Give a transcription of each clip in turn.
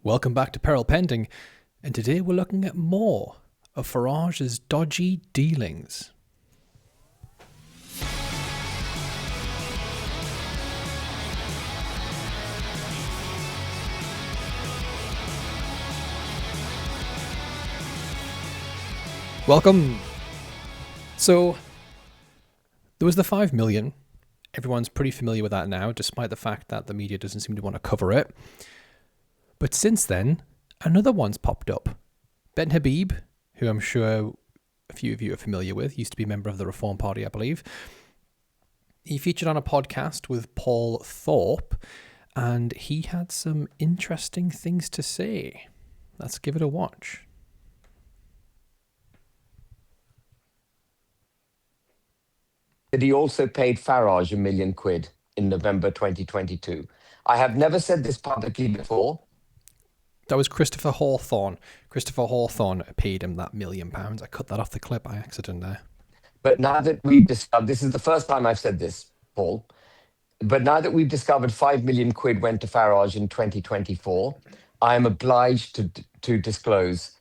Welcome back to Peril Pending, and today we're looking at more of Farage's dodgy dealings. Welcome. So, there was the 5 million. Everyone's pretty familiar with that now, despite the fact that the media doesn't seem to want to cover it. But since then, another one's popped up. Ben Habib, who I'm sure a few of you are familiar with, used to be a member of the Reform Party, I believe. He featured on a podcast with Paul Thorpe, and he had some interesting things to say. Let's give it a watch. That he also paid Farage £1 million in November 2022. I have never said this publicly before. That was Christopher Hawthorne. Christopher Hawthorne paid him that £1 million. I cut that off the clip by accident there. But now that we've discovered, this is the first time I've said this, Paul, but now that we've discovered £5 million went to Farage in 2024, I am obliged to disclose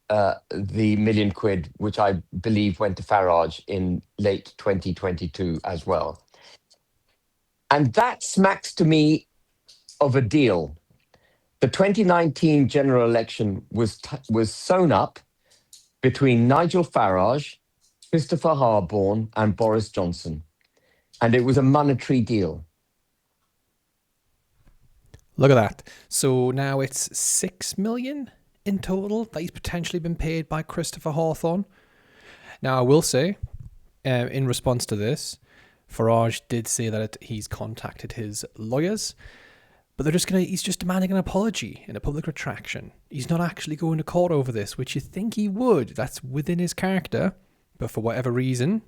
the £1 million, which I believe went to Farage in late 2022 as well. And that smacks to me of a deal. The 2019 general election was sewn up between Nigel Farage, Christopher Harborne, and Boris Johnson. And it was a monetary deal. Look at that. So now it's 6 million in total that he's potentially been paid by Christopher Hawthorne. Now, I will say, in response to this, Farage did say that he's contacted his lawyers, but he's just demanding an apology and a public retraction. He's not actually going to court over this, which you think he would. That's within his character. But for whatever reason,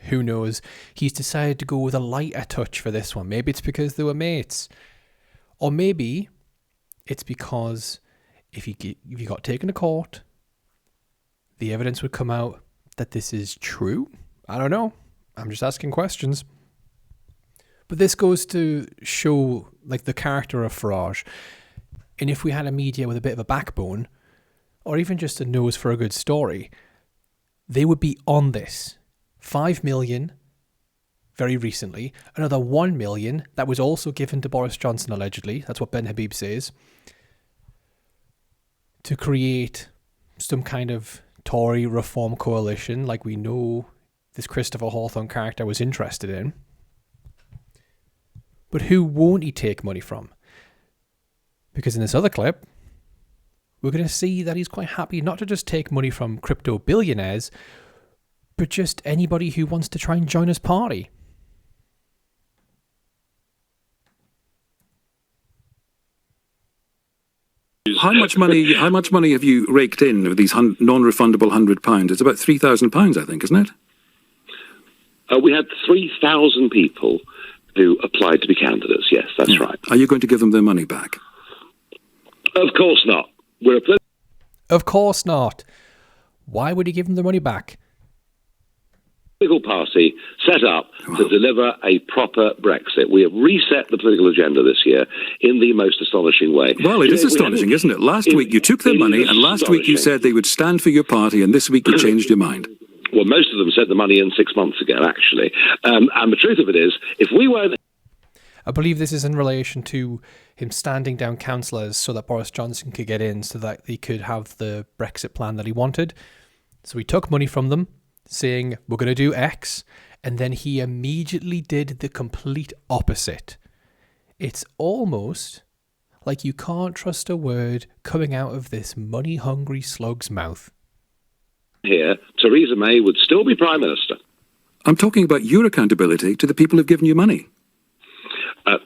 who knows, he's decided to go with a lighter touch for this one. Maybe it's because they were mates. Or maybe it's because if he got taken to court, the evidence would come out that this is true. I don't know. I'm just asking questions. But this goes to show the character of Farage. And if we had a media with a bit of a backbone, or even just a nose for a good story, they would be on this. 5 million very recently, another 1 million that was also given to Boris Johnson allegedly, that's what Ben Habib says, to create some kind of Tory reform coalition like we know this Christopher Hawthorne character was interested in. But who won't he take money from? Because in this other clip, we're going to see that he's quite happy not to just take money from crypto billionaires, but just anybody who wants to try and join his party. How much money have you raked in with these non-refundable £100? It's about £3,000, I think, isn't it? We had 3,000 people who applied to be candidates. Yes, that's right. Are you going to give them their money back? Of course not. Of course not. Why would he give them the money back? Political party set up to deliver a proper Brexit. We have reset the political agenda this year in the most astonishing way. Well, it is astonishing, isn't it? Last week you took their money, and last week you said they would stand for your party, and this week you changed your mind. Well, most of them sent the money in 6 months ago, actually. And the truth of it is, if we weren't... I believe this is in relation to him standing down councillors so that Boris Johnson could get in, so that he could have the Brexit plan that he wanted. So he took money from them, saying, we're going to do X, and then he immediately did the complete opposite. It's almost like you can't trust a word coming out of this money-hungry slug's mouth. Here, Theresa May would still be Prime Minister. I'm talking about your accountability to the people who've given you money.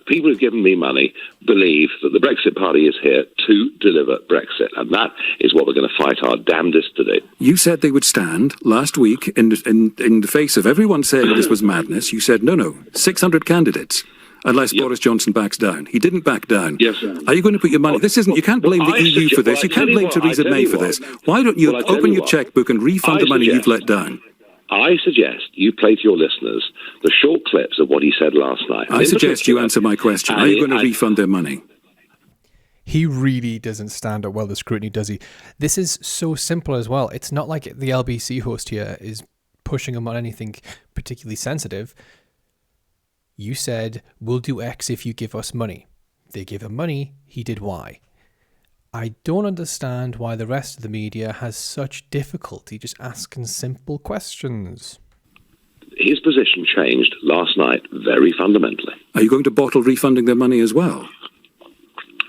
People who've given me money believe that the Brexit Party is here to deliver Brexit, and that is what we're going to fight our damnedest to do. You said they would stand last week in the face of everyone saying this was madness. You said, no, 600 candidates, unless Boris Johnson backs down. He didn't back down. Yes, sir. Are you going to put your money... You can't blame the EU for this. You can't blame Theresa May for this. Why don't you open your checkbook and refund the money you've let down? I suggest you play to your listeners the short clips of what he said last night. I suggest you answer my question. Are you going to refund their money? He really doesn't stand up well to scrutiny, does he? This is so simple as well. It's not like the LBC host here is pushing him on anything particularly sensitive. You said, we'll do X if you give us money. They gave him money, he did Y. I don't understand why the rest of the media has such difficulty just asking simple questions. His position changed last night very fundamentally. Are you going to bottle refunding their money as well?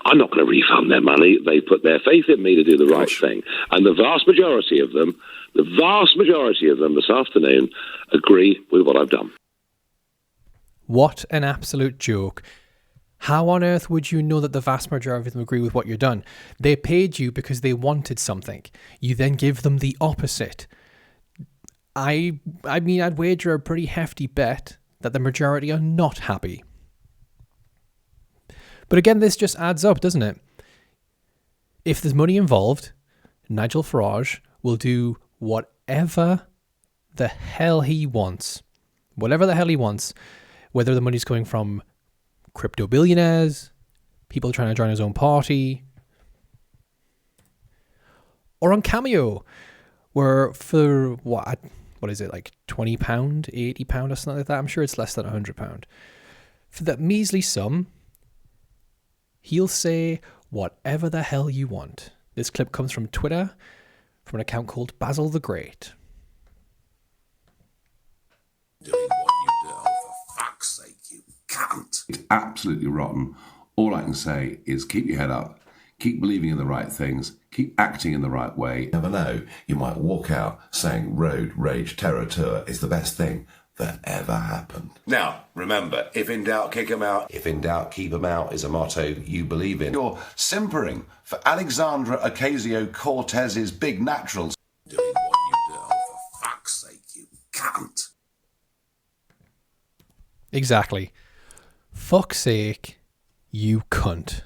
I'm not going to refund their money. They put their faith in me to do the right thing. And the vast majority of them this afternoon agree with what I've done. What an absolute joke. How on earth would you know that the vast majority of them agree with what you've done? They paid you because they wanted something. You then give them the opposite. I mean, I'd wager a pretty hefty bet that the majority are not happy. But again, this just adds up, doesn't it? If there's money involved, Nigel Farage will do whatever the hell he wants. Whatever the hell he wants. Whether the money's coming from crypto billionaires, people trying to join his own party, or on Cameo, where for what is it, like £20, £80 or something like that? I'm sure it's less than £100. For that measly sum, he'll say whatever the hell you want. This clip comes from Twitter, from an account called Basil the Great. Doing what you do, for fuck's sake, you cunt. It's absolutely rotten. All I can say is keep your head up, keep believing in the right things, keep acting in the right way. You never know, you might walk out saying road rage terror tour is the best thing that ever happened. Now, remember, if in doubt, kick 'em out. If in doubt, keep 'em out is a motto you believe in. You're simpering for Alexandra Ocasio-Cortez's big naturals. Doing what you do, for fuck's sake, you cunt. Exactly. Fuck's sake, you cunt.